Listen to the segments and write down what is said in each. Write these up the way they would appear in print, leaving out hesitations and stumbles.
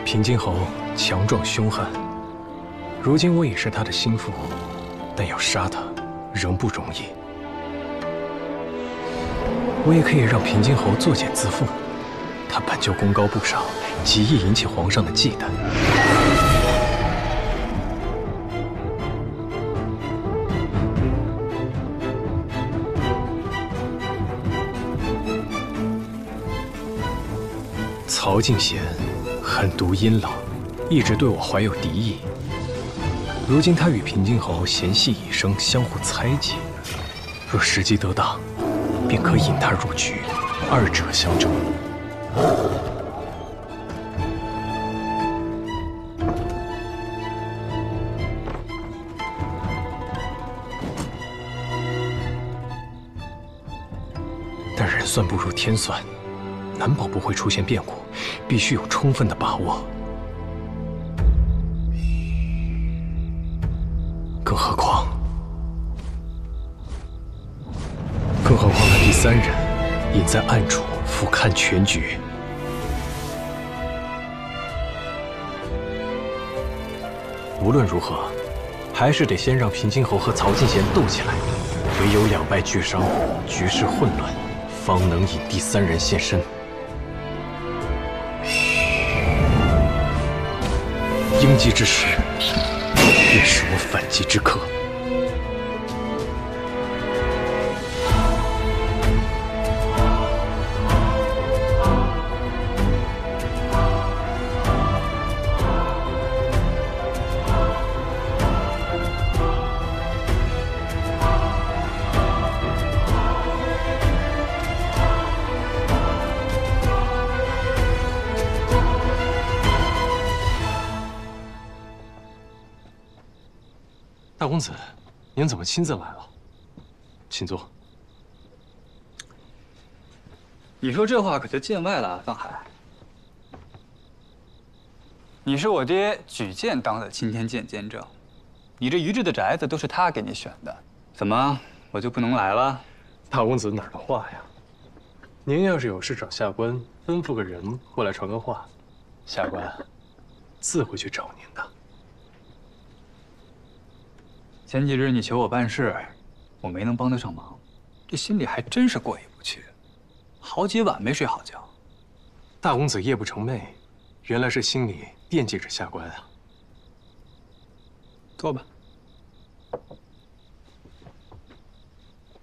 平津侯强壮凶悍，如今我已是他的心腹，但要杀他仍不容易。我也可以让平津侯作茧自缚，他本就功高不少，极易引起皇上的忌惮。曹敬贤狠毒阴冷，一直对我怀有敌意。如今他与平津侯嫌隙已生，相互猜忌。若时机得当，便可引他入局，二者相争。但人算不如天算，难保不会出现变故，必须有充分的把握。更何况那第三人隐在暗处俯瞰全局。无论如何，还是得先让平津侯和曹敬贤斗起来，唯有两败俱伤，局势混乱，方能引第三人现身。应击之时，便是我反击之刻。大公子，您怎么亲自来了？请坐。你说这话可就见外了啊，方海。你是我爹举荐当的钦天监监正，你这于志的宅子都是他给你选的，怎么我就不能来了？大公子哪儿的话呀？您要是有事找下官，吩咐个人过来传个话，下官自会去找您的。前几日你求我办事，我没能帮得上忙，这心里还真是过意不去，好几晚没睡好觉。大公子夜不成寐，原来是心里惦记着下官啊。坐吧。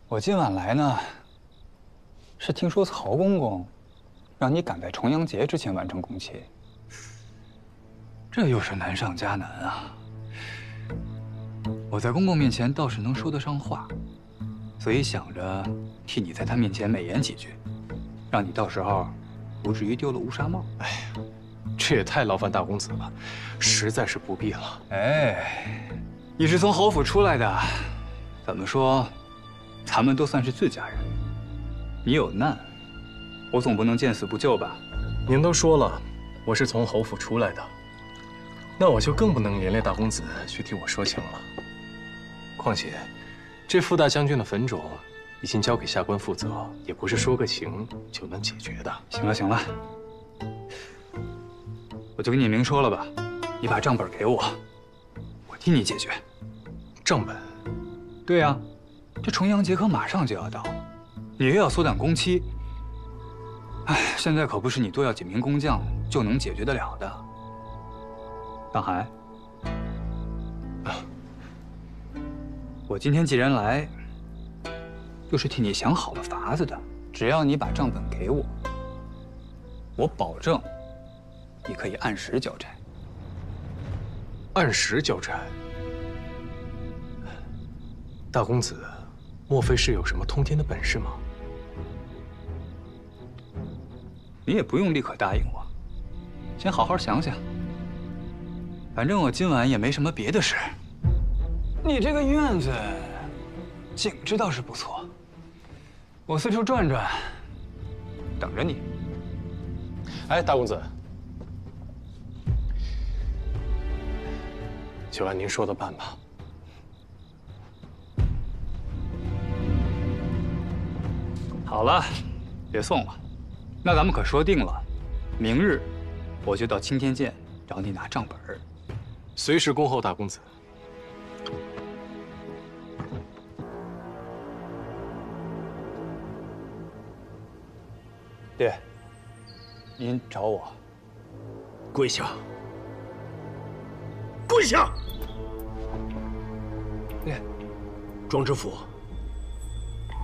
我今晚来呢，是听说曹公公让你赶在重阳节之前完成工期，这又是难上加难啊。我在公公面前倒是能说得上话，所以想着替你在他面前美言几句，让你到时候不至于丢了乌纱帽。哎呀，这也太劳烦大公子了，实在是不必了。哎，你是从侯府出来的，怎么说，咱们都算是自家人。你有难，我总不能见死不救吧？您都说了，我是从侯府出来的，那我就更不能连累大公子去替我说情了。况且，这傅大将军的坟冢已经交给下官负责，也不是说个情就能解决的。行了行了，我就跟你明说了吧，你把账本给我，我替你解决。账本？对呀，这重阳节可马上就要到，你又要缩短工期，哎，现在可不是你多要几名工匠就能解决得了的。大海。我今天既然来，就是替你想好了法子的。只要你把账本给我，我保证你可以按时交差。按时交差？大公子，莫非是有什么通天的本事吗？你也不用立刻答应我，先好好想想。反正我今晚也没什么别的事。你这个院子景致倒是不错，我四处转转，等着你。哎，大公子，就按您说的办吧。好了，别送了，那咱们可说定了，明日我就到青天剑找你拿账本儿。随时恭候大公子。爹，您找我？跪下！跪下！爹，庄知府，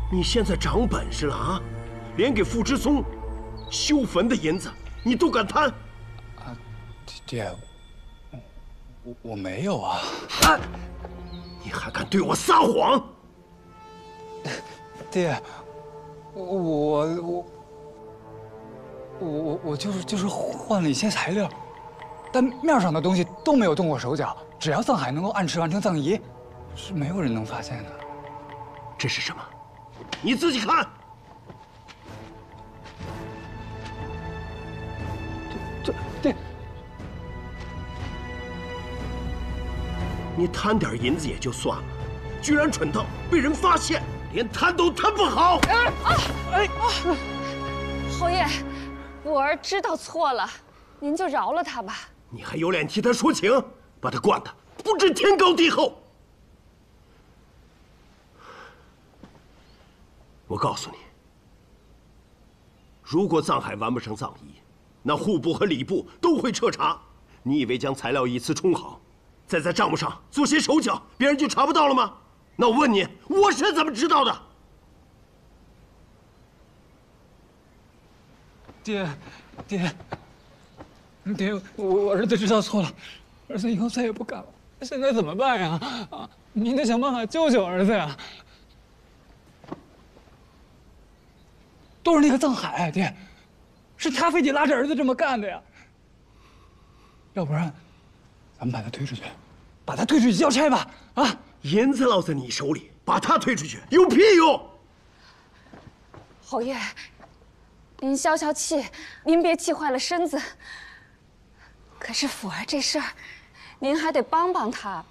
你现在长本事了啊！连给傅知松修坟的银子你都敢贪？啊，爹，我没有啊！啊！你还敢对我撒谎？爹，我就是换了一些材料，但面上的东西都没有动过手脚。只要藏海能够按时完成葬仪，是没有人能发现的。这是什么？你自己看。爹，你贪点银子也就算了，居然蠢到被人发现，连贪都贪不好。侯爷，我儿知道错了，您就饶了他吧。你还有脸替他说情？把他惯得不知天高地厚。我告诉你，如果藏海完不成葬仪，那户部和礼部都会彻查。你以为将材料依次冲好，再在账目上做些手脚，别人就查不到了吗？那我问你，我是怎么知道的？爹，我儿子知道错了，儿子以后再也不敢了。现在怎么办呀？啊，您得想办法救救儿子呀！都是那个藏海，爹，是他非得拉着儿子这么干的呀。要不然，咱们把他推出去，把他推出去交差吧！啊，银子落在你手里，把他推出去有屁用？侯爷，您消消气，您别气坏了身子。可是福儿这事儿，您还得帮帮他。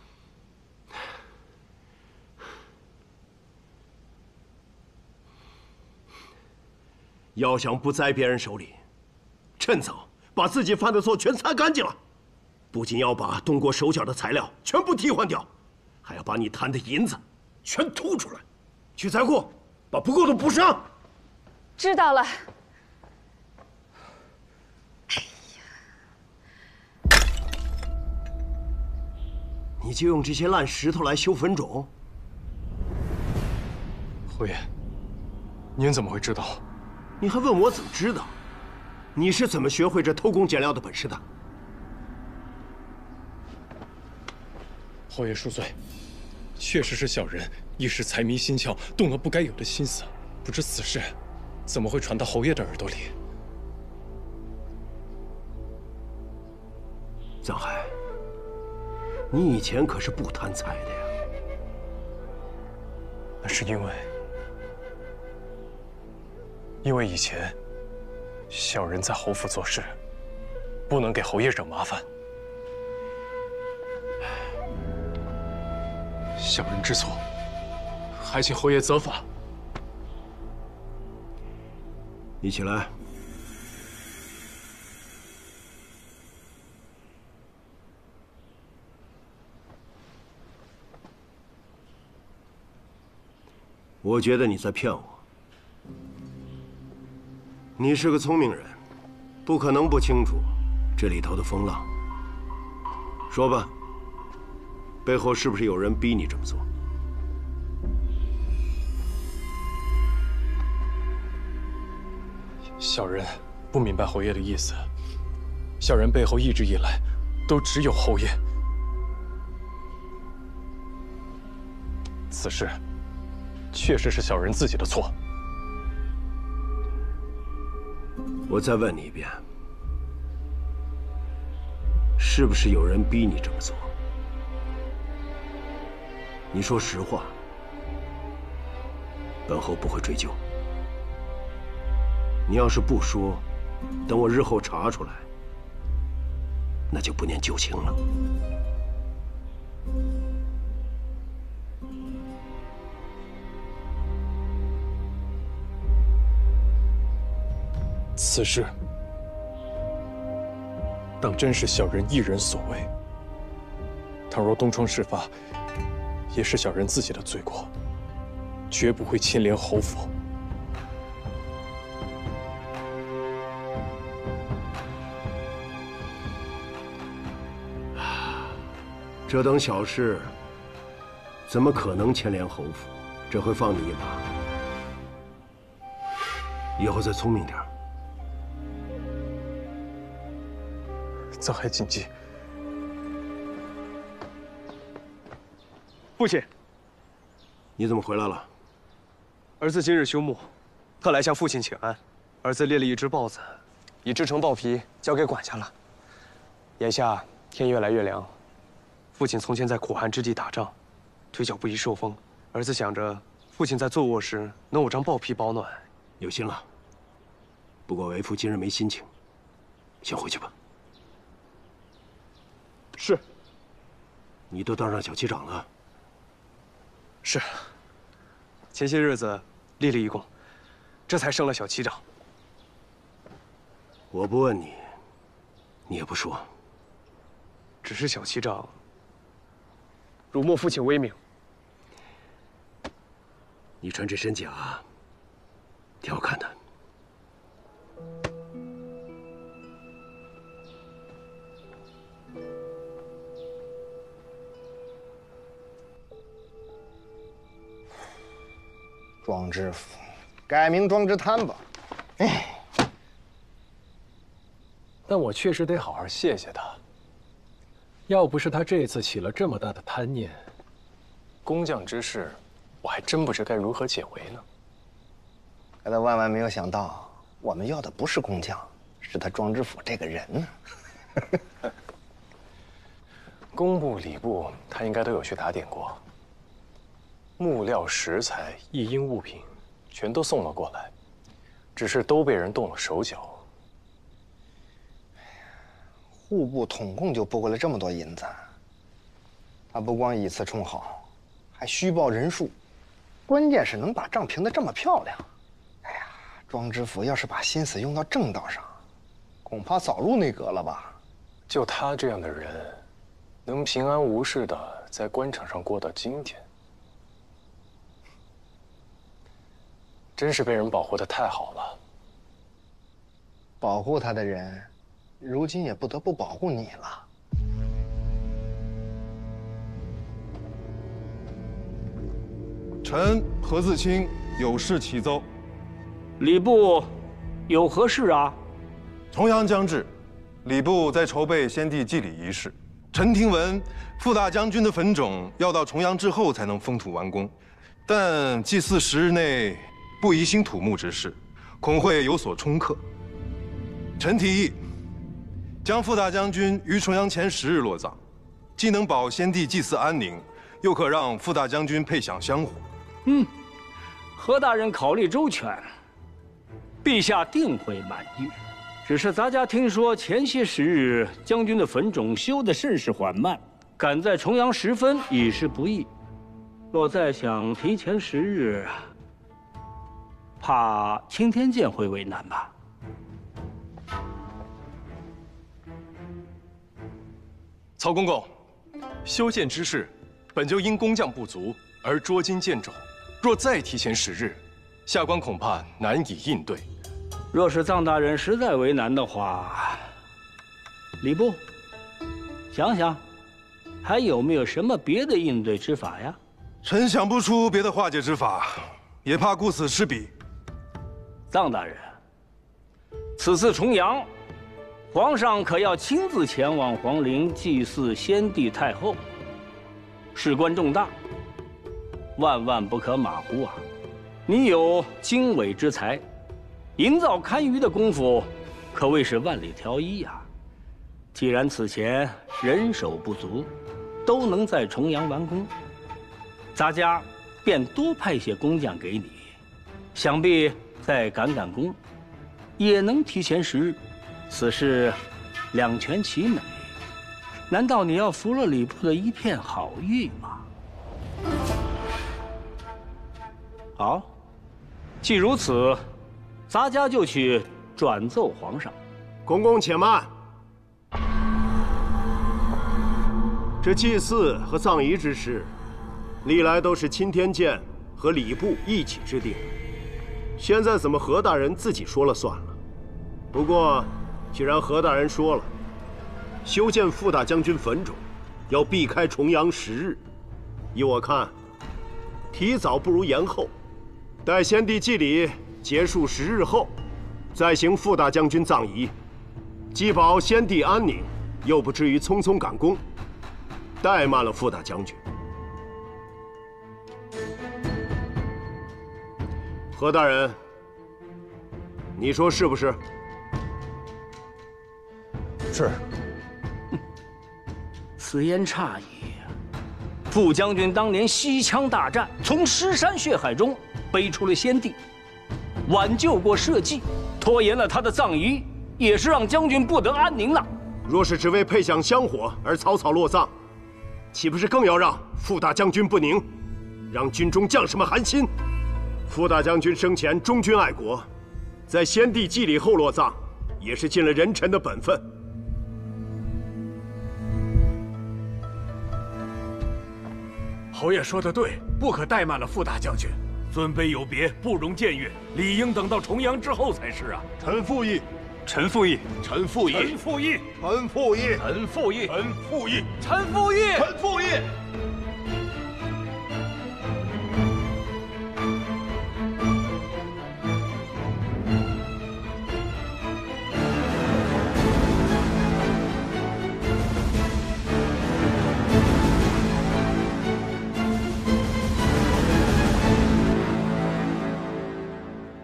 要想不栽别人手里，趁早把自己犯的错全擦干净了。不仅要把动过手脚的材料全部替换掉，还要把你贪的银子全吐出来，去财库把不够的补上。知道了。你就用这些烂石头来修坟冢？侯爷，您怎么会知道？你还问我怎么知道？你是怎么学会这偷工减料的本事的？侯爷恕罪，确实是小人一时财迷心窍，动了不该有的心思。不知此事怎么会传到侯爷的耳朵里？藏海，你以前可是不贪财的呀。那是因为以前小人在侯府做事，不能给侯爷惹麻烦。小人知错，还请侯爷责罚。你起来。我觉得你在骗我。你是个聪明人，不可能不清楚这里头的风浪。说吧，背后是不是有人逼你这么做？小人不明白侯爷的意思。小人背后一直以来都只有侯爷。此事确实是小人自己的错。我再问你一遍，是不是有人逼你这么做？你说实话，本侯不会追究。你要是不说，等我日后查出来，那就不念旧情了。此事，当真是小人一人所为。倘若东窗事发，也是小人自己的罪过，绝不会牵连侯府。这等小事，怎么可能牵连侯府？这回放你一马，以后再聪明点。暂还谨记。父亲，你怎么回来了？儿子今日休沐，特来向父亲请安。儿子猎了一只豹子，已制成豹皮，交给管家了。眼下天越来越凉，父亲从前在苦寒之地打仗，腿脚不宜受风。儿子想着，父亲在坐卧时能有张豹皮保暖。有心了，不过为父今日没心情，先回去吧。是。你都当上小旗长了。是。前些日子立了一功，这才升了小旗长。我不问你，你也不说。只是小旗长，辱没父亲威名。你穿这身甲，挺好看的。庄知府，改名庄之贪吧。哎，但我确实得好好谢谢他。要不是他这次起了这么大的贪念，工匠之事，我还真不知该如何解围呢。可他万万没有想到，我们要的不是工匠，是他庄知府这个人呢。工部、礼部，他应该都有去打点过。木料、石材、一应物品，全都送了过来，只是都被人动了手脚。户部统共就拨过来这么多银子，他不光以次充好，还虚报人数，关键是能把账评得这么漂亮。哎呀，庄知府要是把心思用到正道上，恐怕早入内阁了吧？就他这样的人，能平安无事的在官场上过到今天，真是被人保护得太好了。保护他的人，如今也不得不保护你了。臣何自清有事启奏。礼部有何事啊？重阳将至，礼部在筹备先帝祭礼仪式。臣听闻傅大将军的坟冢要到重阳之后才能封土完工，但祭祀10日内不宜兴土木之事，恐会有所冲克。臣提议，将傅大将军于重阳前10日落葬，既能保先帝祭祀安宁，又可让傅大将军配享香火。何大人考虑周全，陛下定会满意。只是咱家听说前些10日将军的坟冢修得甚是缓慢，赶在重阳时分已是不易。若再想提前10日，怕青天剑会为难吧？曹公公，修建之事本就因工匠不足而捉襟见肘，若再提前10日，下官恐怕难以应对。若是臧大人实在为难的话，礼部想想，还有没有什么别的应对之法呀？臣想不出别的化解之法，也怕顾此失彼。臧大人，此次重阳，皇上可要亲自前往皇陵祭祀先帝太后，事关重大，万万不可马虎啊！你有经纬之才，营造堪舆的功夫，可谓是万里挑一呀。既然此前人手不足，都能在重阳完工，咱家便多派些工匠给你，想必再赶赶工，也能提前10日。此事两全其美，难道你要服了礼部的一片好意吗？好，既如此，咱家就去转奏皇上。公公且慢。这祭祀和葬仪之事，历来都是钦天监和礼部一起制定的。现在怎么何大人自己说了算了？不过，既然何大人说了，修建傅大将军坟冢要避开重阳10日，依我看，提早不如延后，待先帝祭礼结束10日后，再行傅大将军葬仪，既保先帝安宁，又不至于匆匆赶工，怠慢了傅大将军。何大人，你说是不是？是。此言差矣。傅将军当年西羌大战，从尸山血海中背出了先帝，挽救过社稷，拖延了他的葬仪，也是让将军不得安宁了。若是只为配享香火而草草落葬，岂不是更要让傅大将军不宁，让军中将士们寒心？傅大将军生前忠君爱国，在先帝祭礼后落葬，也是尽了人臣的本分。侯爷说得对，不可怠慢了傅大将军。尊卑有别，不容僭越，理应等到重阳之后才是啊！臣附议。臣附议。臣附议。臣附议。臣附议。臣附议。臣附议。臣附议。臣附议。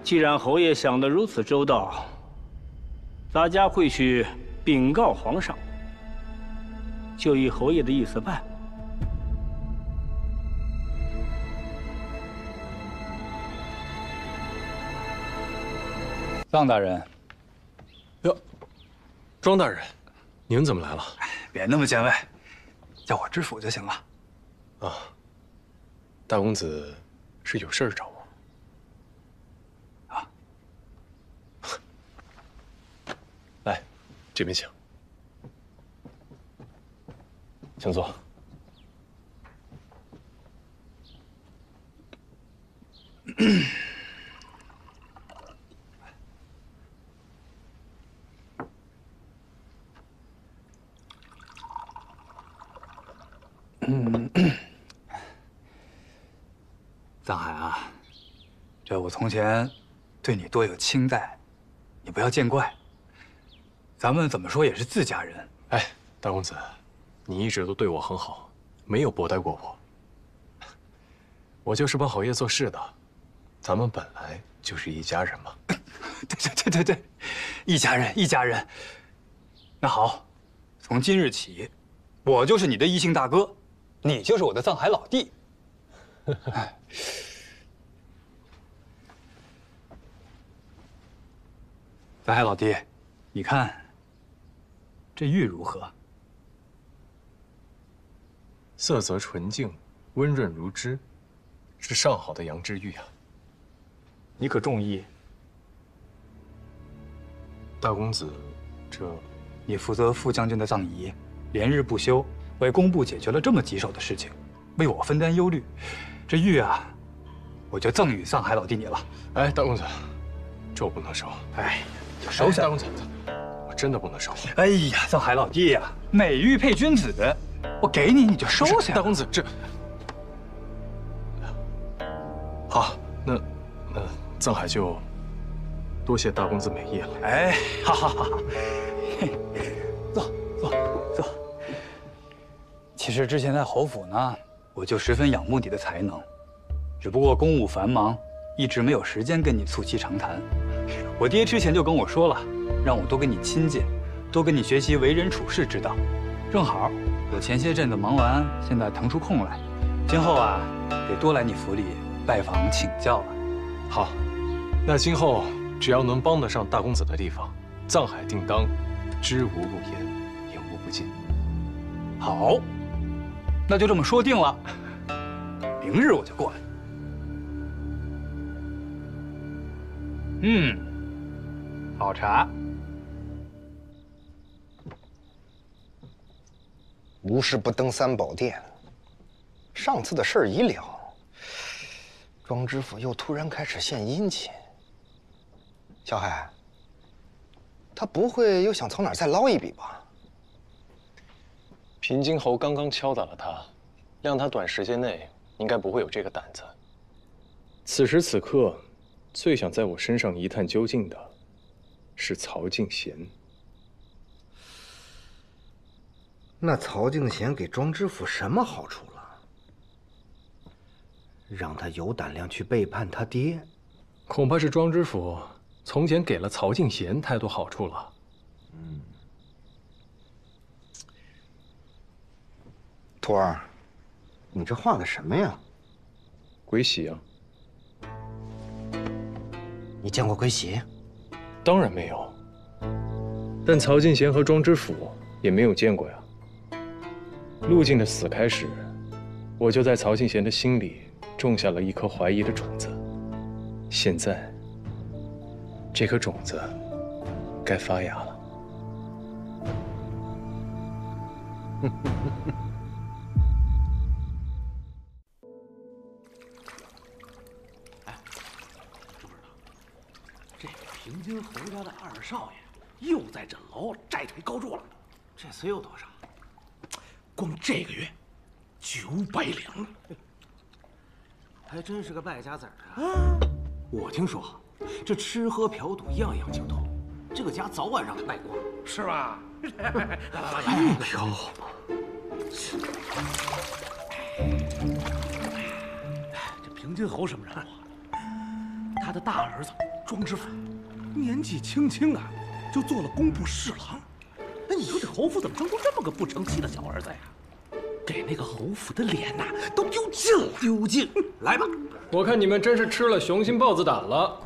既然侯爷想得如此周到，咱家会去禀告皇上，就依侯爷的意思办。臧大人，哟，庄大人，您怎么来了？别那么见外，叫我知府就行了。啊，大公子是有事找我。来，这边请，请坐。臧海啊，这我从前对你多有轻待，你不要见怪。咱们怎么说也是自家人。哎，大公子，你一直都对我很好，没有薄待过我。我就是帮侯爷做事的，咱们本来就是一家人嘛。对，一家人，一家人。那好，从今日起，我就是你的一姓大哥，你就是我的臧海老弟。臧海老弟，你看这玉如何？色泽纯净，温润如脂，是上好的羊脂玉啊。你可中意？大公子，这你负责傅将军的葬仪，连日不休，为工部解决了这么棘手的事情，为我分担忧虑。这玉啊，我就赠与臧海老弟你了。哎，大公子，这我不能收。哎，就收下。大公子，我真的不能收。哎呀，臧海老弟呀，美玉配君子，我给你你就收下。大公子，这好，那臧海就多谢大公子美意了。哎，哈，坐。其实之前在侯府呢，我就十分仰慕你的才能，只不过公务繁忙，一直没有时间跟你促膝长谈。我爹之前就跟我说了，让我多跟你亲近，多跟你学习为人处世之道。正好我前些阵子忙完，现在腾出空来，今后啊得多来你府里拜访请教了。好，那今后只要能帮得上大公子的地方，臧海定当知无不言，言无不尽。好，那就这么说定了。明日我就过来。好。好茶。无事不登三宝殿。上次的事儿已了，庄知府又突然开始献殷勤。小海，他不会又想从哪儿再捞一笔吧？平津侯刚刚敲打了他，让他短时间内应该不会有这个胆子。此时此刻，最想在我身上一探究竟的，是曹敬贤。那曹敬贤给庄知府什么好处了？让他有胆量去背叛他爹？恐怕是庄知府从前给了曹敬贤太多好处了。徒儿，你这画的什么呀？鬼玺啊！你见过鬼玺？当然没有。但曹敬贤和庄知府也没有见过呀。陆晋的死开始，我就在曹敬贤的心里种下了一颗怀疑的种子。现在，这颗种子该发芽了。这个平津侯家的二少爷又在枕楼债台高筑了，这厮有多少？光这个月900两了，还真是个败家子儿啊！我听说这吃喝嫖赌样样精通，这个家早晚让他败光，是吧？来，飘吗？这平津侯什么人啊？他的大儿子庄知府，年纪轻轻啊，就做了工部侍郎。那你说这侯府怎么生出这么个不成器的小儿子呀？给那个侯府的脸呐，都丢尽了。丢尽！来吧，我看你们真是吃了雄心豹子胆了，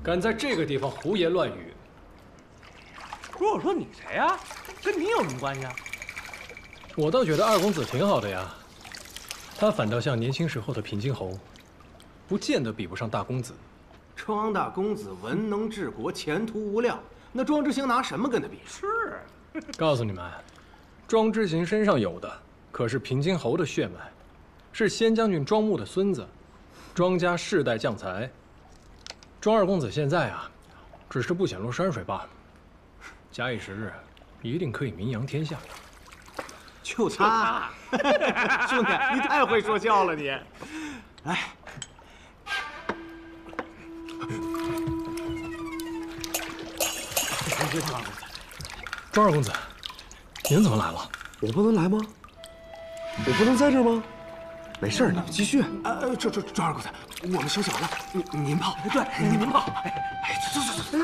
敢在这个地方胡言乱语。不是我说你谁呀？跟你有什么关系啊？我倒觉得二公子挺好的呀，他反倒像年轻时候的平津侯，不见得比不上大公子。庄大公子文能治国，前途无量，那庄之行拿什么跟他比？是。告诉你们，庄之行身上有的可是平津侯的血脉，是先将军庄牧的孙子，庄家世代将才。庄二公子现在啊，只是不显露山水罢了。假以时日，一定可以名扬天下。就他，兄弟，你太会说笑了你。来，庄二公子，您怎么来了？我不能来吗？我不能在这儿吗？没事，你们继续。庄二公子，我们休息完了，您泡。对，您泡。走。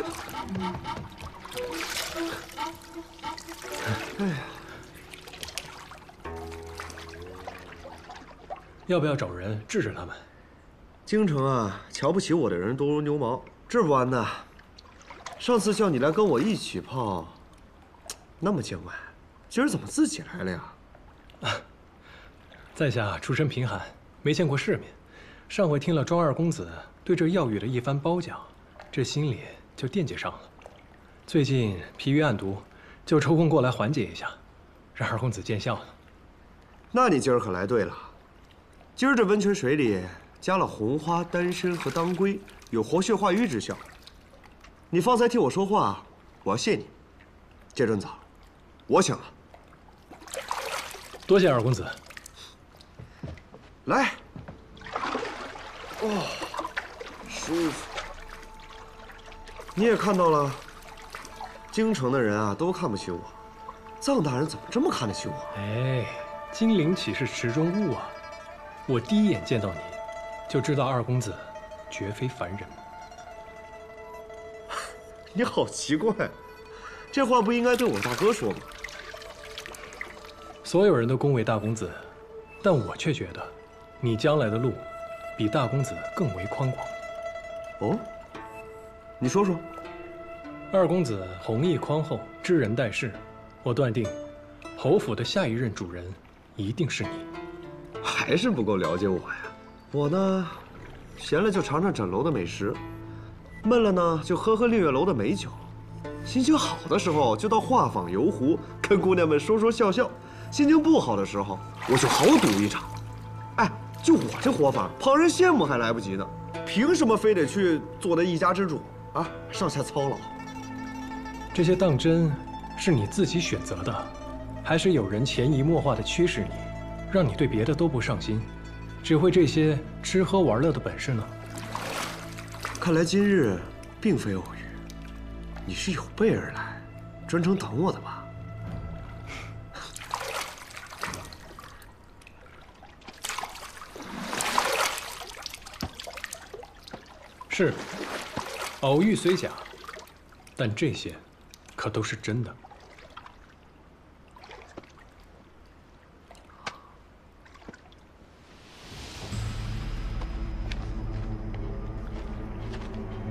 哎呀，要不要找人治治他们？京城啊，瞧不起我的人多如牛毛，治不完的。上次叫你来跟我一起泡，那么见外，今儿怎么自己来了呀？在下出身贫寒，没见过世面。上回听了庄二公子对这药浴的一番褒奖，这心里就惦记上了。最近疲于暗读，就抽空过来缓解一下，让二公子见笑了。那你今儿可来对了，今儿这温泉水里加了红花、丹参和当归，有活血化瘀之效。你方才替我说话，我要谢你。这顿澡，我请了。多谢二公子。来，哦，舒服。你也看到了，京城的人啊都看不起我，臧大人怎么这么看得起我？哎，金陵岂是池中物啊！我第一眼见到你，就知道二公子绝非凡人。你好奇怪，这话不应该对我大哥说吗？所有人都恭维大公子，但我却觉得，你将来的路，比大公子更为宽广。哦，你说说。二公子弘毅宽厚，知人待事，我断定，侯府的下一任主人一定是你。还是不够了解我呀。我呢，闲了就尝尝枕楼的美食，闷了呢就喝喝丽月楼的美酒，心情好的时候就到画舫游湖，跟姑娘们说说笑笑；心情不好的时候，我就豪赌一场。哎，就我这活法，旁人羡慕还来不及呢，凭什么非得去做那一家之主啊？上下操劳。这些当真是你自己选择的，还是有人潜移默化地驱使你，让你对别的都不上心，只会这些吃喝玩乐的本事呢？看来今日并非偶遇，你是有备而来，专程等我的吧？是，偶遇虽假，但这些可都是真的。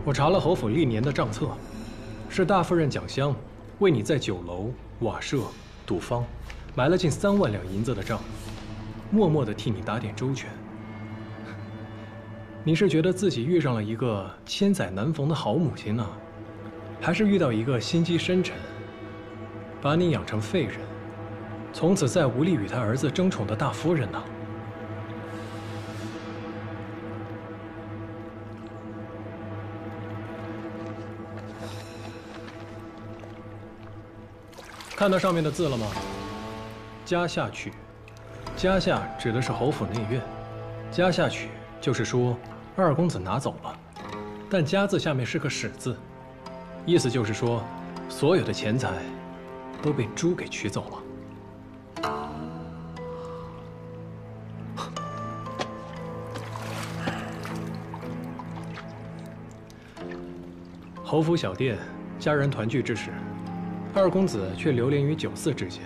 我查了侯府历年的账册，是大夫人蒋香为你在酒楼、瓦舍、赌坊埋了近3万两银子的账，默默地替你打点周全。你是觉得自己遇上了一个千载难逢的好母亲呢，还是遇到一个心机深沉，把你养成废人，从此再无力与他儿子争宠的大夫人呢？看到上面的字了吗？家下曲，家下指的是侯府内院，家下曲就是说二公子拿走了，但家字下面是个使字，意思就是说所有的钱财都被猪给取走了。侯府小店，家人团聚之时，二公子却流连于酒肆之间，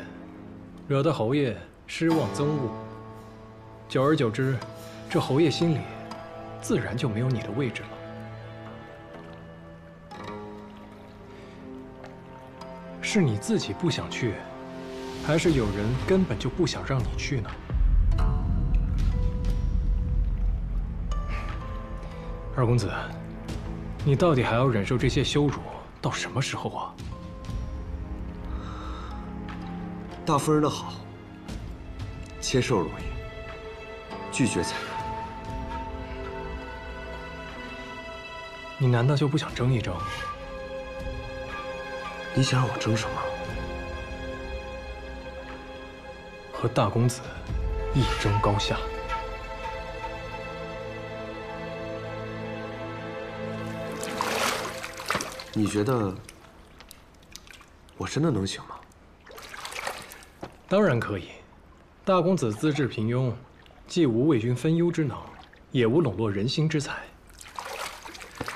惹得侯爷失望憎恶。久而久之，这侯爷心里自然就没有你的位置了。是你自己不想去，还是有人根本就不想让你去呢？二公子，你到底还要忍受这些羞辱到什么时候啊？大夫人的好，接受容易，拒绝才难。你难道就不想争一争？你想让我争什么？和大公子一争高下。你觉得我真的能行吗？当然可以。大公子资质平庸，既无为君分忧之能，也无笼络人心之才。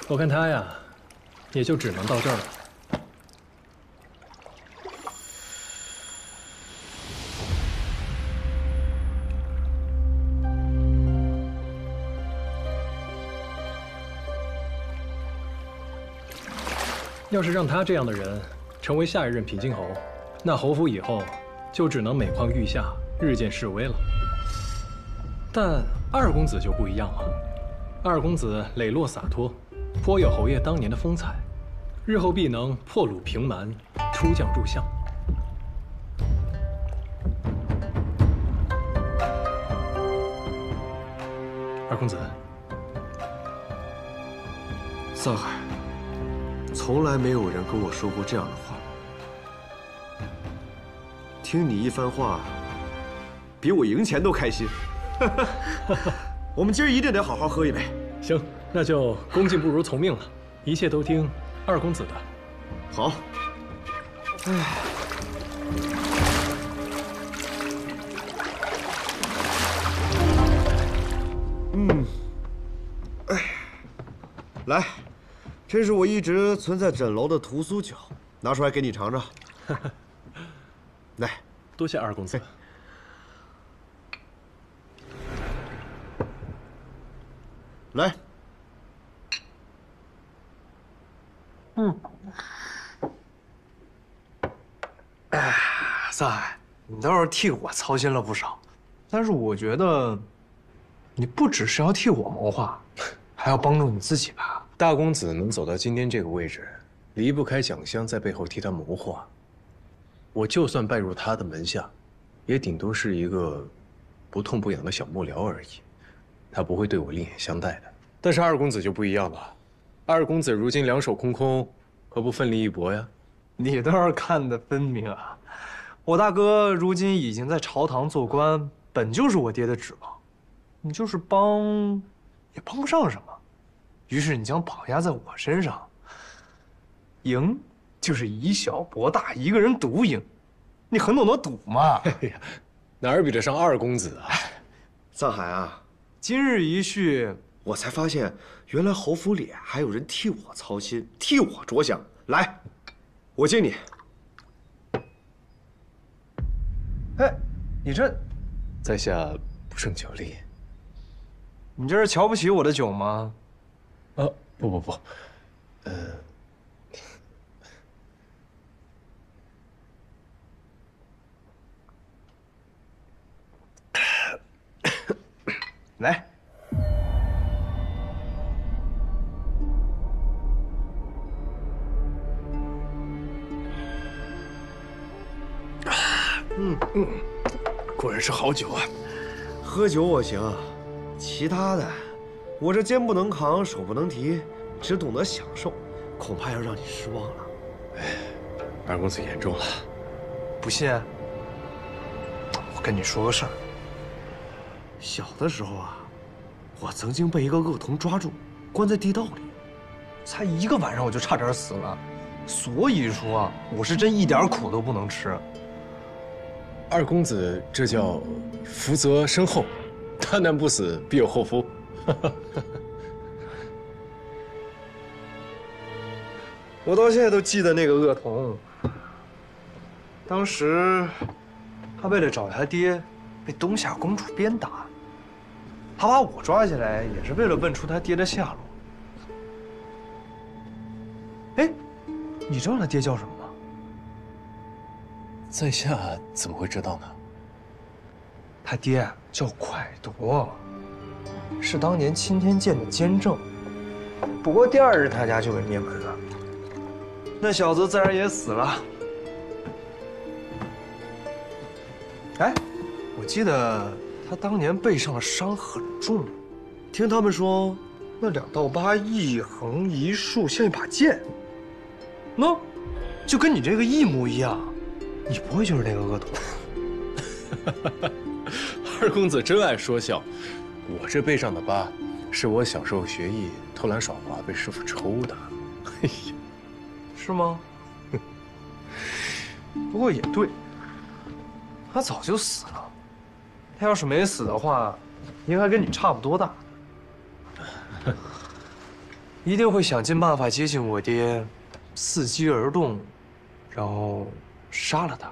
我看他呀，也就只能到这儿了。要是让他这样的人成为下一任平津侯，那侯府以后就只能每况愈下，日渐式微了。但二公子就不一样了，二公子磊落洒脱，颇有侯爷当年的风采，日后必能破虏平蛮，出将入相。二公子，桑海，从来没有人跟我说过这样的话。听你一番话，比我赢钱都开心。我们今儿一定得好好喝一杯。行，那就恭敬不如从命了，一切都听二公子的。好。哎。来，这是我一直存在枕楼的屠苏酒，拿出来给你尝尝。来，多谢二公子。来。哎，桑海，你倒是替我操心了不少，但是我觉得，你不只是要替我谋划，还要帮助你自己吧。大公子能走到今天这个位置，离不开蒋襄在背后替他谋划。我就算拜入他的门下，也顶多是一个不痛不痒的小幕僚而已，他不会对我另眼相待的。但是二公子就不一样了，二公子如今两手空空，何不奋力一搏呀？你倒是看得分明啊！我大哥如今已经在朝堂做官，本就是我爹的指望，你就是帮，也帮不上什么。于是你将绑压在我身上，赢就是以小博大，一个人独赢。你很懂得赌嘛？哎呀，哪儿比得上二公子啊？藏海啊，今日一叙，我才发现，原来侯府里还有人替我操心，替我着想。来，我敬你。哎，你这，在下不胜酒力。你这是瞧不起我的酒吗？不，来。果然是好酒啊！喝酒我行，其他的，我这肩不能扛，手不能提，只懂得享受，恐怕要让你失望了。哎，二公子言重了。不信？我跟你说个事儿。小的时候啊，我曾经被一个恶童抓住，关在地道里，才1个晚上我就差点死了，所以说我是真一点苦都不能吃。二公子这叫福泽深厚，大难不死必有后福。我到现在都记得那个恶童，当时他为了找他爹，被东夏公主鞭打。他把我抓起来，也是为了问出他爹的下落。哎，你知道他爹叫什么吗？在下怎么会知道呢？他爹叫蒯夺，是当年钦天监的监正。不过第2日他家就被灭门了，那小子自然也死了。哎，我记得他当年背上的伤很重，听他们说，那2道疤一横一竖，像一把剑。喏，就跟你这个一模一样。你不会就是那个恶童？二公子真爱说笑，我这背上的疤，是我小时候学艺偷懒耍滑被师傅抽的。哎呀，是吗？不过也对，他早就死了。他要是没死的话，应该跟你差不多大。一定会想尽办法接近我爹，伺机而动，然后杀了他。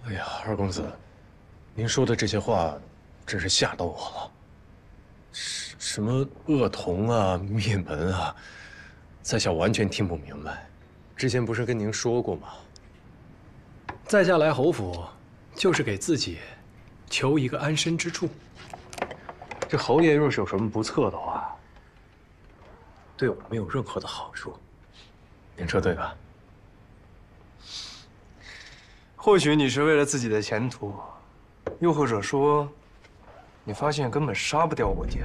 哎呀，二公子，您说的这些话，真是吓到我了。什么恶童啊、灭门啊，在下完全听不明白。之前不是跟您说过吗？在下来侯府，就是给自己求一个安身之处。这侯爷若是有什么不测的话，对我没有任何的好处。您撤退吧。或许你是为了自己的前途，又或者说，你发现根本杀不掉我爹，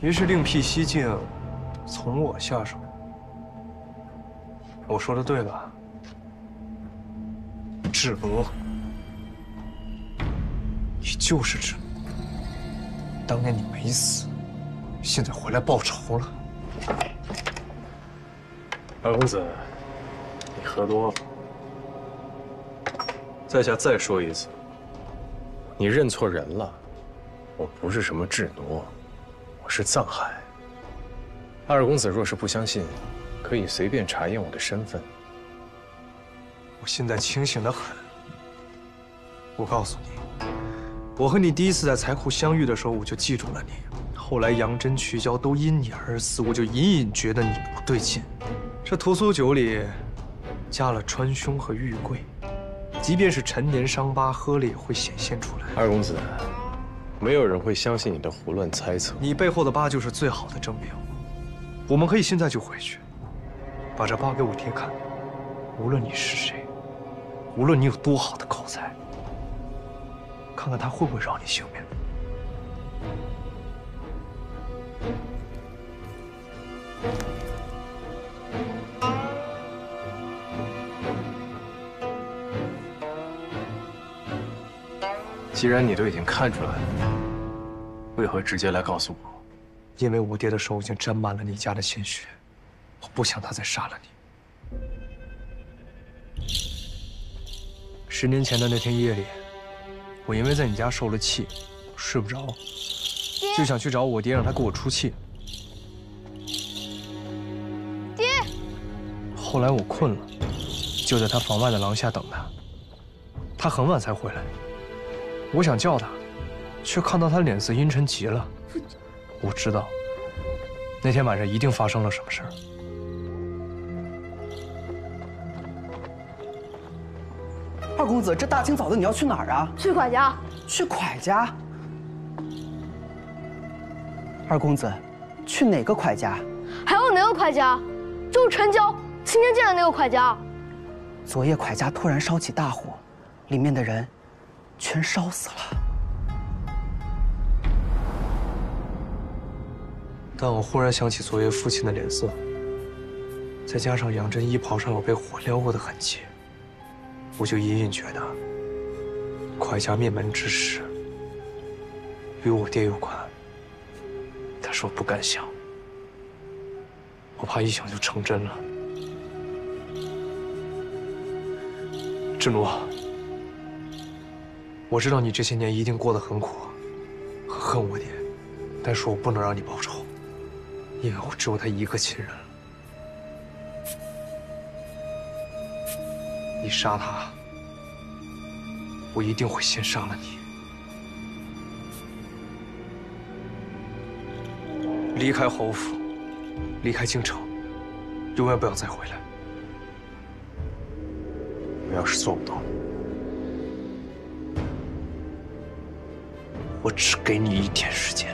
于是另辟蹊径，从我下手。我说的对吧？智娥，你就是智娥。当年你没死，现在回来报仇了。二公子，你喝多了。在下再说一次，你认错人了。我不是什么智挪，我是藏海。二公子若是不相信，可以随便查验我的身份。我现在清醒得很。我告诉你，我和你第一次在财库相遇的时候，我就记住了你。后来杨真、曲娇都因你而死，我就隐隐觉得你不对劲。这屠苏酒里加了川芎和玉桂，即便是陈年伤疤，喝了也会显现出来。二公子，没有人会相信你的胡乱猜测。你背后的疤就是最好的证明。我们可以现在就回去，把这疤给我爹看。无论你是谁，无论你有多好的口才，看看他会不会饶你性命。既然你都已经看出来了，为何直接来告诉我？因为我爹的手已经沾满了你家的鲜血，我不想他再杀了你。10年前的那天夜里，我因为在你家受了气，睡不着，就想去找我爹，让他给我出气。爹。后来我困了，就在他房外的廊下等他。他很晚才回来，我想叫他，却看到他脸色阴沉极了。我知道，那天晚上一定发生了什么事儿。二公子，这大清早的你要去哪儿啊？去蒯家。去蒯家？二公子，去哪个蒯家？还有哪个蒯家？就是陈娇亲天见的那个蒯家。昨夜蒯家突然烧起大火，里面的人全烧死了。但我忽然想起昨夜父亲的脸色，再加上杨真衣袍上有被火燎过的痕迹，我就隐隐觉得，蒯家灭门之事与我爹有关。但是我不敢想，我怕一想就成真了。志奴，我知道你这些年一定过得很苦，很恨我爹，但是我不能让你报仇。因为我只有他一个亲人了。你杀他，我一定会先杀了你。离开侯府，离开京城，永远不要再回来。我要是做不到，我只给你1天时间。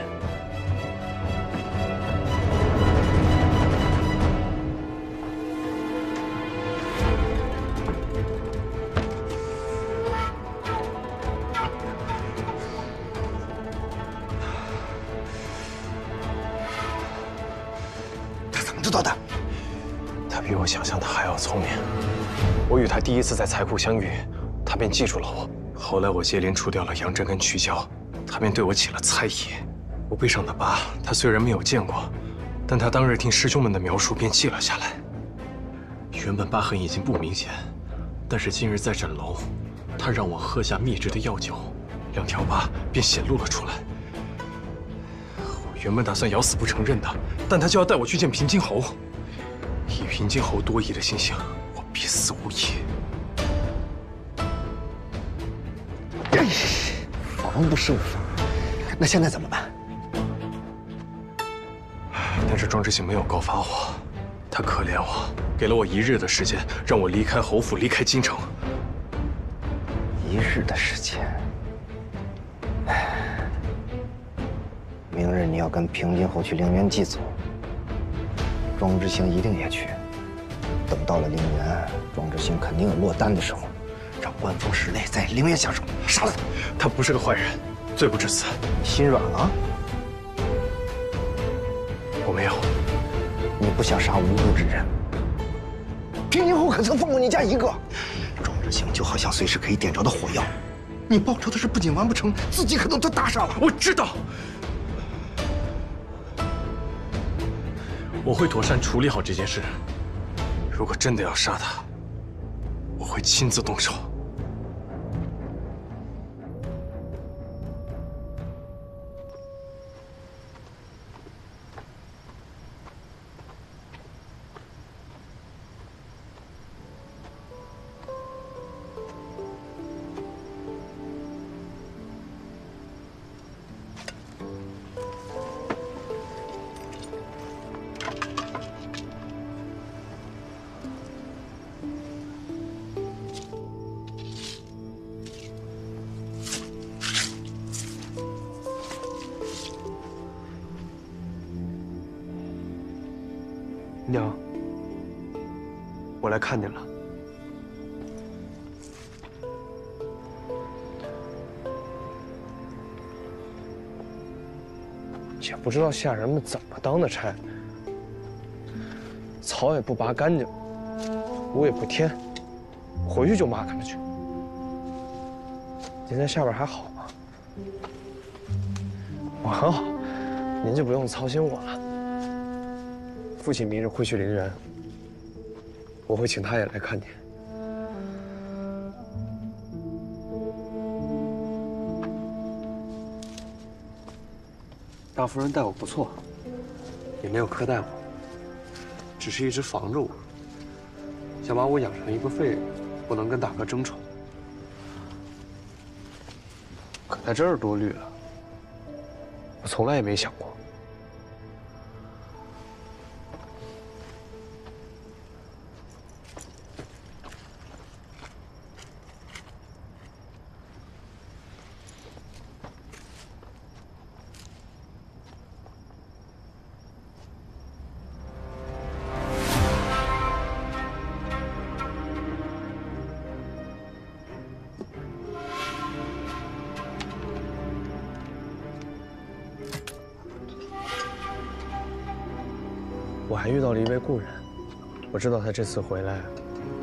知道的，他比我想象的还要聪明。我与他第一次在财库相遇，他便记住了我。后来我接连除掉了杨真跟曲娇，他便对我起了猜疑。我背上的疤，他虽然没有见过，但他当日听师兄们的描述便记了下来。原本疤痕已经不明显，但是今日在诊楼，他让我喝下秘制的药酒，2条疤便显露了出来。原本打算咬死不承认的，但他就要带我去见平津侯。以平津侯多疑的心性，我必死无疑。防不胜防。那现在怎么办？但是庄之行没有告发我，他可怜我，给了我1日的时间，让我离开侯府，离开京城。1日的时间。明日你要跟平津侯去陵园祭祖，庄之行一定也去。等到了陵园，庄之行肯定有落单的时候，让官封室内在陵园下手，杀了他。他不是个坏人，罪不至死。你心软了？我没有。你不想杀无辜之人？平津侯可曾放过你家一个？庄之行就好像随时可以点着的火药，你报仇的事不仅完不成，自己可能都搭上了。我知道。我会妥善处理好这件事。如果真的要杀他，我会亲自动手。娘，我来看您了。也不知道下人们怎么当的差，草也不拔干净，屋也不添，回去就骂他们去。您在下边还好吗？我很好，您就不用操心我了。父亲明日会去陵园，我会请他也来看您。大夫人待我不错，也没有苛待我，只是一直防着我，想把我养成一个废人，不能跟大哥争宠。可在这儿多虑了，我从来也没想过。我还遇到了一位故人，我知道他这次回来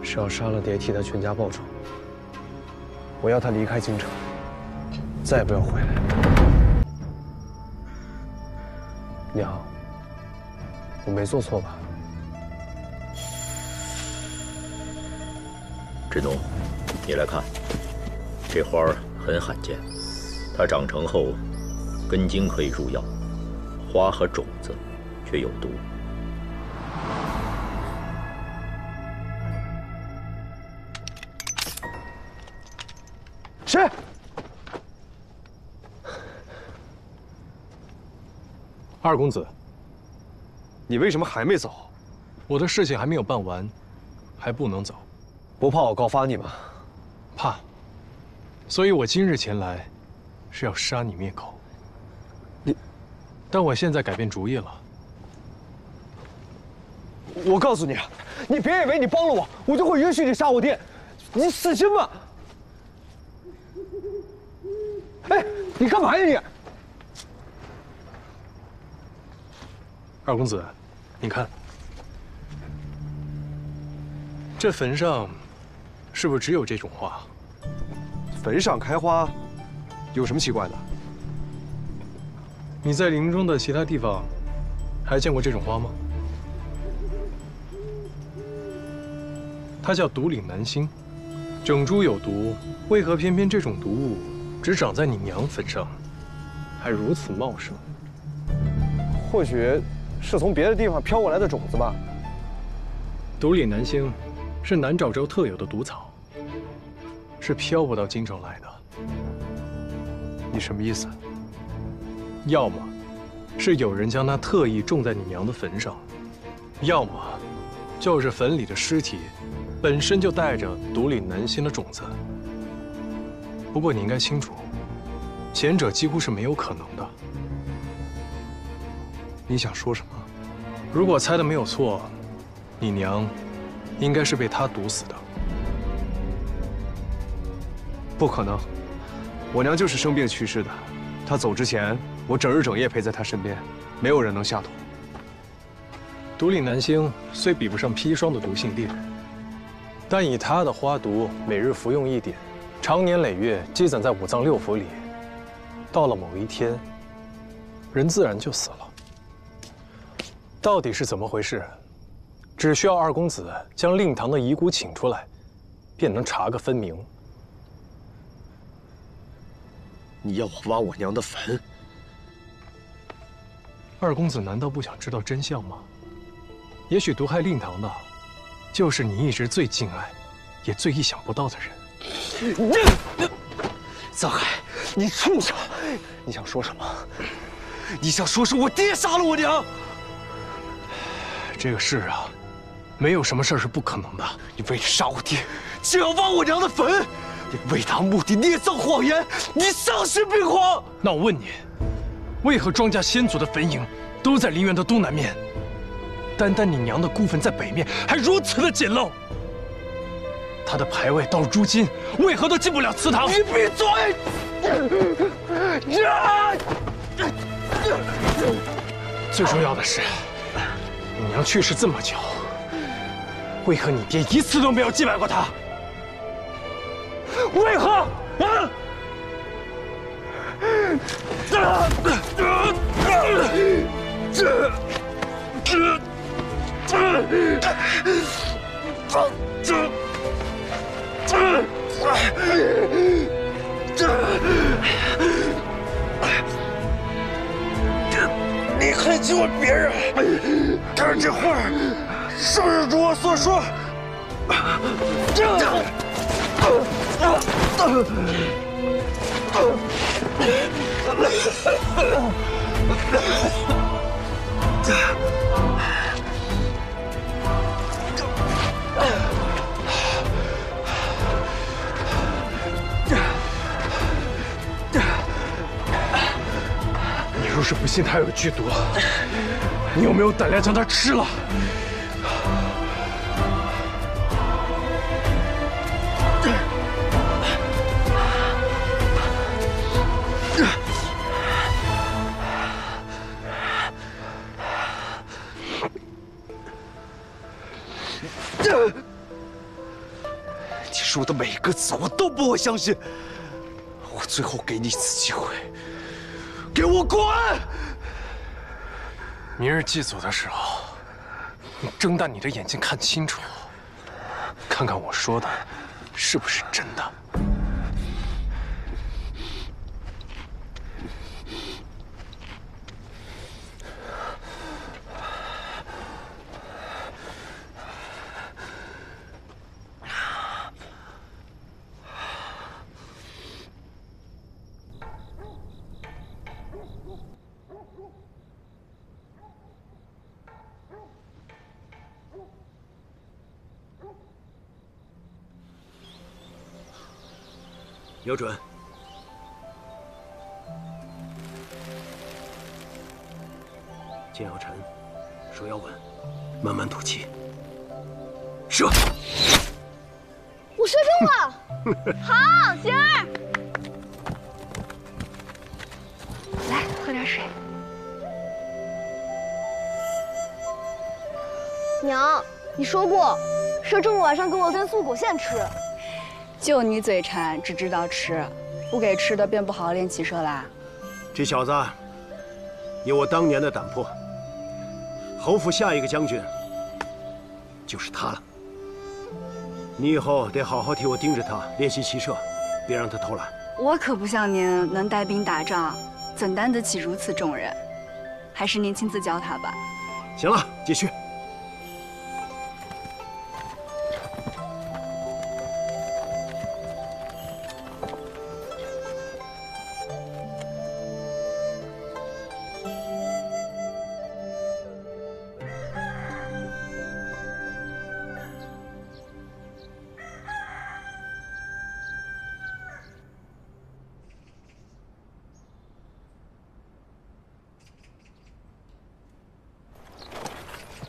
是要杀了蝶替他全家报仇。我要他离开京城，再也不要回来。娘，我没做错吧？志农，你来看，这花儿很罕见，它长成后，根茎可以入药，花和种子却有毒。谁？二公子，你为什么还没走？我的事情还没有办完，还不能走。不怕我告发你吗？怕。所以我今日前来，是要杀你灭口。但我现在改变主意了。我告诉你，你别以为你帮了我，我就会允许你杀我爹，你死心吧！哎，你干嘛呀你？二公子，你看，这坟上是不是只有这种花？坟上开花，有什么奇怪的？你在林中的其他地方还见过这种花吗？它叫独岭南星，整株有毒，为何偏偏这种毒物只长在你娘坟上，还如此茂盛？或许是从别的地方飘过来的种子吧。独岭南星是南诏州特有的毒草，是飘不到京城来的。你什么意思？要么是有人将它特意种在你娘的坟上，要么就是坟里的尸体本身就带着独岭南星的种子。不过你应该清楚，前者几乎是没有可能的。你想说什么？如果猜的没有错，你娘应该是被他毒死的。不可能，我娘就是生病去世的。她走之前，我整日整夜陪在她身边，没有人能下毒。独岭南星虽比不上砒霜的毒性烈，但以它的花毒，每日服用一点，长年累月积攒在五脏六腑里，到了某一天，人自然就死了。到底是怎么回事？只需要二公子将令堂的遗骨请出来，便能查个分明。你要我挖我娘的坟？二公子难道不想知道真相吗？也许毒害令堂的，就是你一直最敬爱，也最意想不到的人。藏海，你畜生！你想说什么？你想说是我爹杀了我娘？这个事啊，没有什么事是不可能的。你为了杀我爹，就要挖我娘的坟，你为达目的捏造谎言，你丧心病狂！那我问你，为何庄家先祖的坟茔都在陵园的东南面？单单你娘的孤坟在北面还如此的简陋，他的牌位到如今为何都进不了祠堂？你闭嘴！最重要的是，你娘去世这么久，为何你爹一次都没有祭拜过她？为何？啊！你还去问别人？看这画儿，是不是如我所说？你若是不信他有剧毒，你有没有胆量将他吃了？你说的每一个字我都不会相信。我最后给你一次机会，给我滚！明日祭祖的时候，你睁大你的眼睛看清楚，看看我说的是不是真的。瞄准！剑要沉，手要稳，慢慢吐气。射！我射中了！好，星儿，来喝点水。娘，你说过，射中了晚上给我分素果馅吃。就你嘴馋，只知道吃，不给吃的便不好好练骑射啦。这小子有我当年的胆魄，侯府下一个将军就是他了。你以后得好好替我盯着他练习骑射，别让他偷懒。我可不像您能带兵打仗，怎担得起如此重任？还是您亲自教他吧。行了，继续。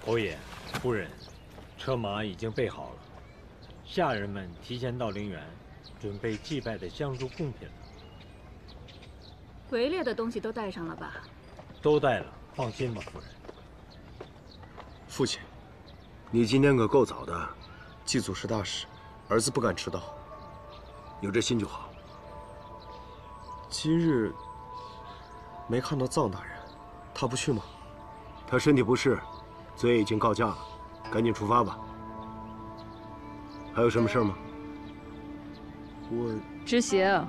侯爷、夫人，车马已经备好了，下人们提前到陵园，准备祭拜的香烛贡品了。围猎的东西都带上了吧？都带了，放心吧，夫人。父亲，你今天可够早的。祭祖是大事，儿子不敢迟到。有这心就好。今日没看到臧大人，他不去吗？他身体不适。罪已经告假了，赶紧出发吧。还有什么事吗？我知行，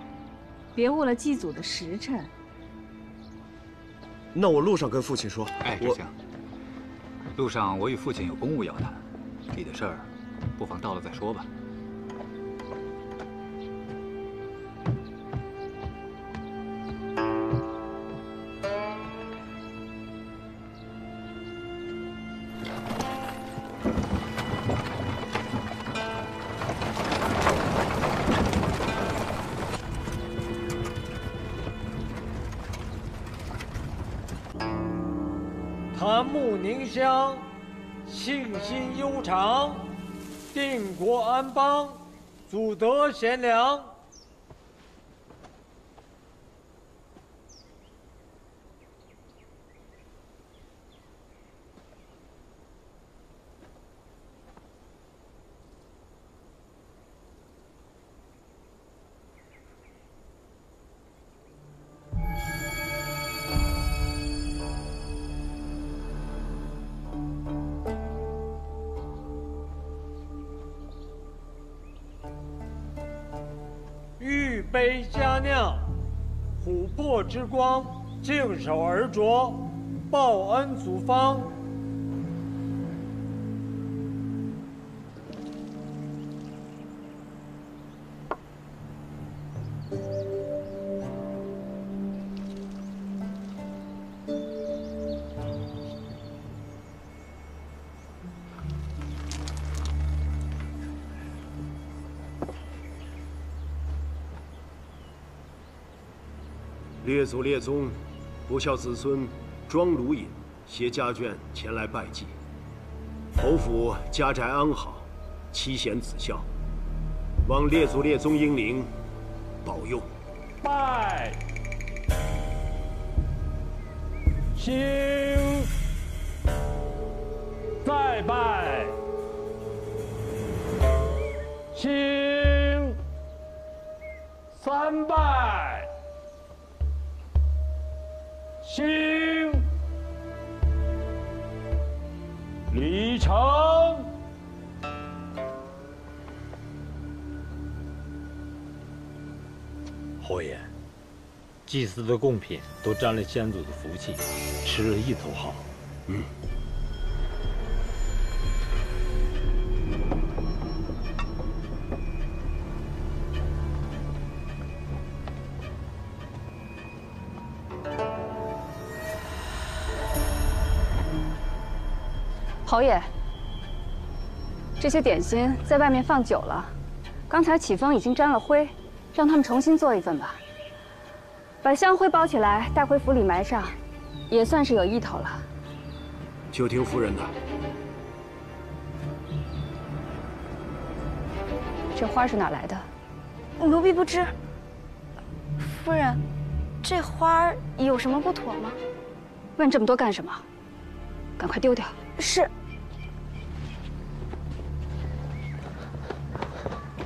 别误了祭祖的时辰。那我路上跟父亲说。哎，知行，路上我与父亲有公务要谈，你的事儿，不妨到了再说吧。檀木凝香，庆兴悠长，定国安邦，祖德贤良。玉杯佳酿，琥珀之光，净手而酌，报恩祖方。列祖列宗，不孝子孙庄鲁隐携家眷前来拜祭。侯府家宅安好，妻贤子孝，望列祖列宗英灵保佑。拜，兴，再拜，兴，三拜。兴，礼成。侯爷，祭祀的贡品都沾了先祖的福气，吃了一头好。嗯。侯爷，这些点心在外面放久了，刚才启封已经沾了灰，让他们重新做一份吧。把香灰包起来，带回府里埋上，也算是有意头了。就听夫人的。这花是哪来的？奴婢不知。夫人，这花有什么不妥吗？问这么多干什么？赶快丢掉。是。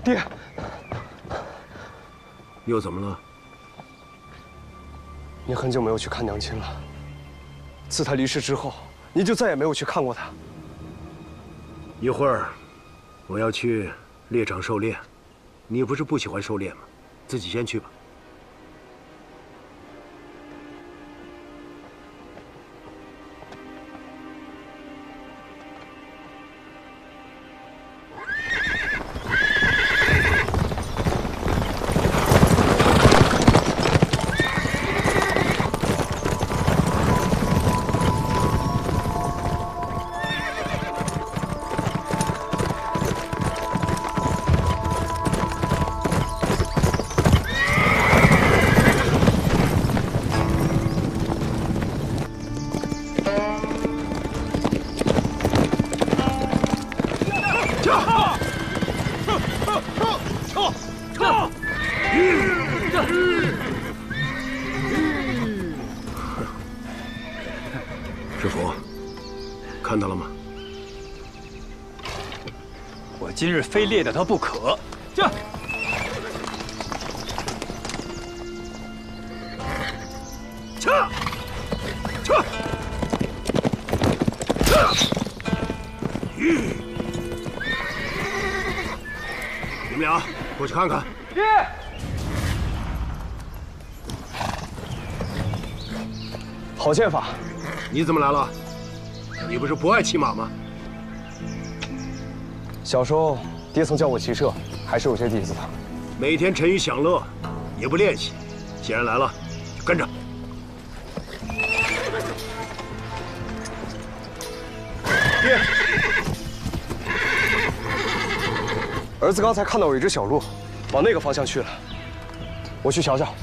爹，又怎么了？您很久没有去看娘亲了。自她离世之后，您就再也没有去看过她。一会儿，我要去猎场狩猎，你不是不喜欢狩猎吗？自己先去吧。师傅，看到了吗？我今日非猎掉他不可。这。撤！撤！你们俩过去看看。爹。好剑法。你怎么来了？你不是不爱骑马吗？小时候，爹曾教我骑射，还是有些底子的。每天沉鱼享乐，也不练习。既然来了，就跟着。爹，儿子刚才看到有一只小鹿，往那个方向去了。我去瞧瞧。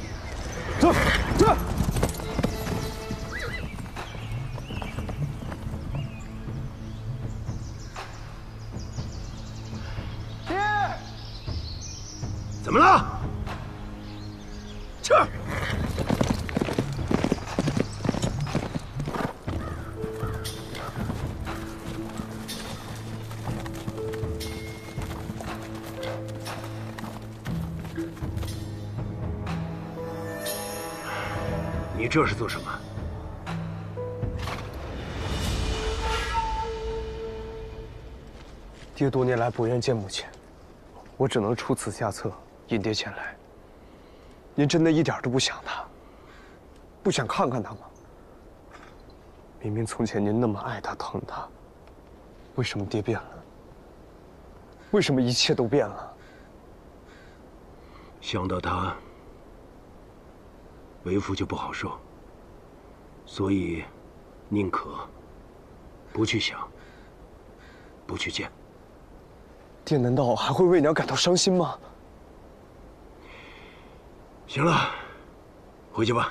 走，走。怎么了？去！你这是做什么？爹多年来不愿见母亲，我只能出此下策，引爹前来。您真的一点都不想她，不想看看她吗？明明从前您那么爱她、疼她，为什么爹变了？为什么一切都变了？想到她，为父就不好受，所以宁可不去想，不去见。爹难道还会为娘感到伤心吗？行了，回去吧。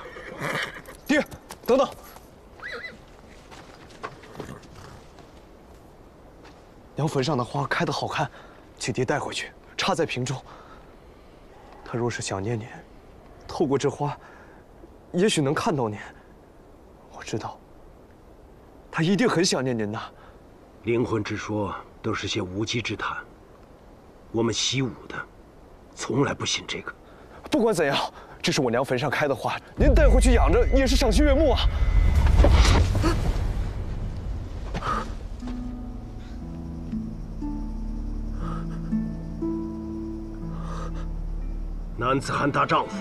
爹，等等。娘坟上的花开得好看，请爹带回去，插在瓶中。她若是想念您，透过这花，也许能看到您。我知道，她一定很想念您的。灵魂之说都是些无稽之谈，我们习武的，从来不信这个。不管怎样，这是我娘坟上开的花，您带回去养着也是赏心悦目啊。男子汉大丈夫，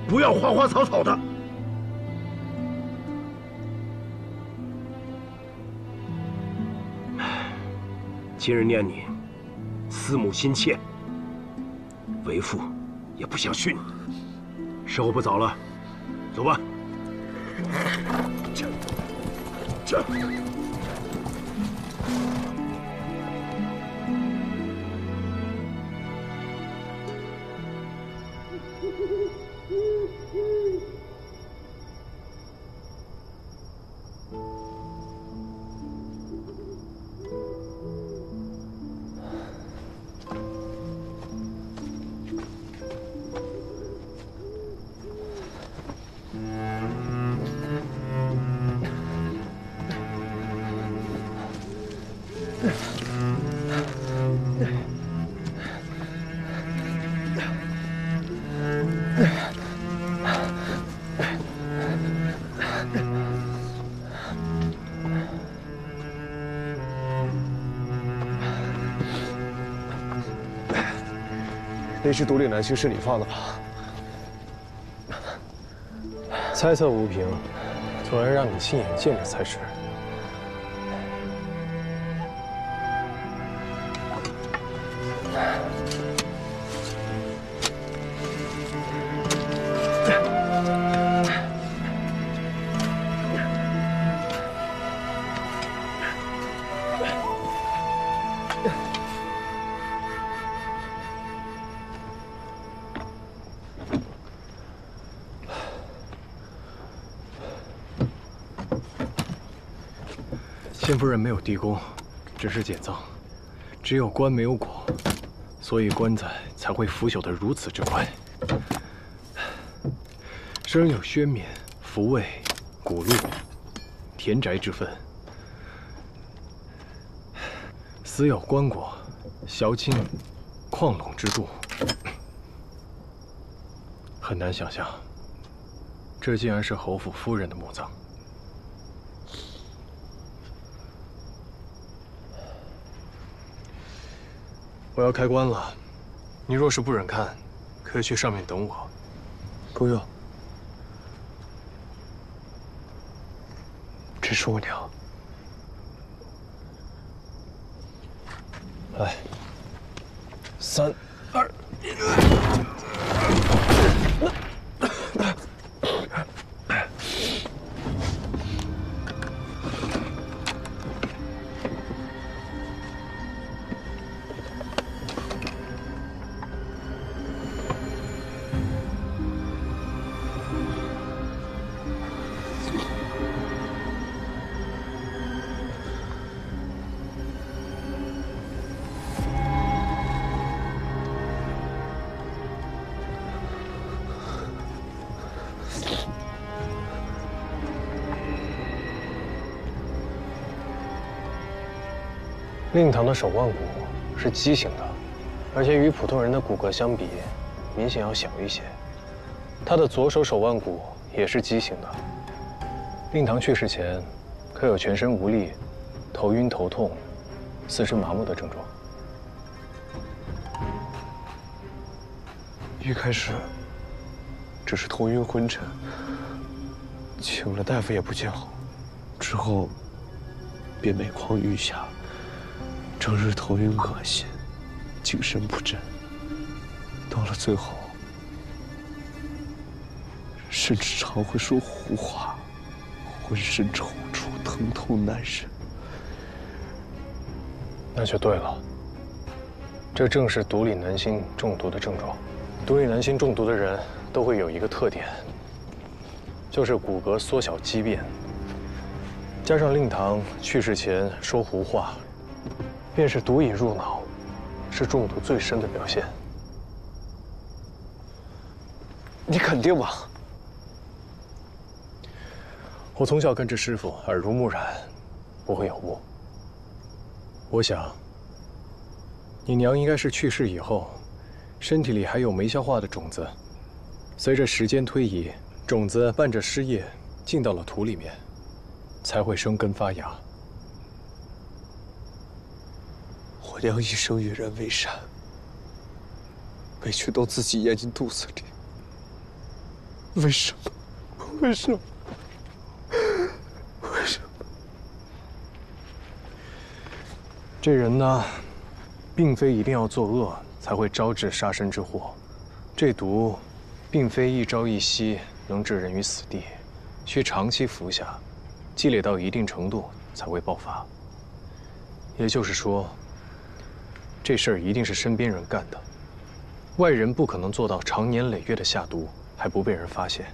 不要花花草草的。今日念你，思母心切，为父也不想训你。时候不早了，走吧。这。那只独领南星是你放的吧？猜测无凭，总要让你亲眼见着才是。先夫人没有地宫，只是捡葬，只有棺没有椁，所以棺材才会腐朽得如此之快。生有宣冕、福位、古禄、田宅之分，死有棺椁、小青、矿垄之度。很难想象，这竟然是侯府夫人的墓葬。我要开棺了，你若是不忍看，可以去上面等我。不用，这是我娘。来，3、2、令堂的手腕骨是畸形的，而且与普通人的骨骼相比，明显要小一些。他的左手手腕骨也是畸形的。令堂去世前，可有全身无力、头晕头痛、四肢麻木的症状。一开始只是头晕昏沉，请了大夫也不见好，之后便每况愈下，整日头晕恶心，精神不振，到了最后，甚至常会说胡话，浑身抽搐，疼痛难忍。那就对了，这正是毒理南星中毒的症状。毒理南星中毒的人都会有一个特点，就是骨骼缩小畸变。加上令堂去世前说胡话，便是毒瘾入脑，是中毒最深的表现。你肯定吗？我从小跟着师傅，耳濡目染，不会有误。我想，你娘应该是去世以后，身体里还有没消化的种子，随着时间推移，种子伴着尸液进到了土里面，才会生根发芽。我娘一生与人为善，委屈都自己咽进肚子里，为什么？为什么？为什么？这人呢，并非一定要作恶才会招致杀身之祸。这毒，并非一朝一夕能置人于死地，需长期服下，积累到一定程度才会爆发。也就是说，这事儿一定是身边人干的，外人不可能做到长年累月的下毒还不被人发现。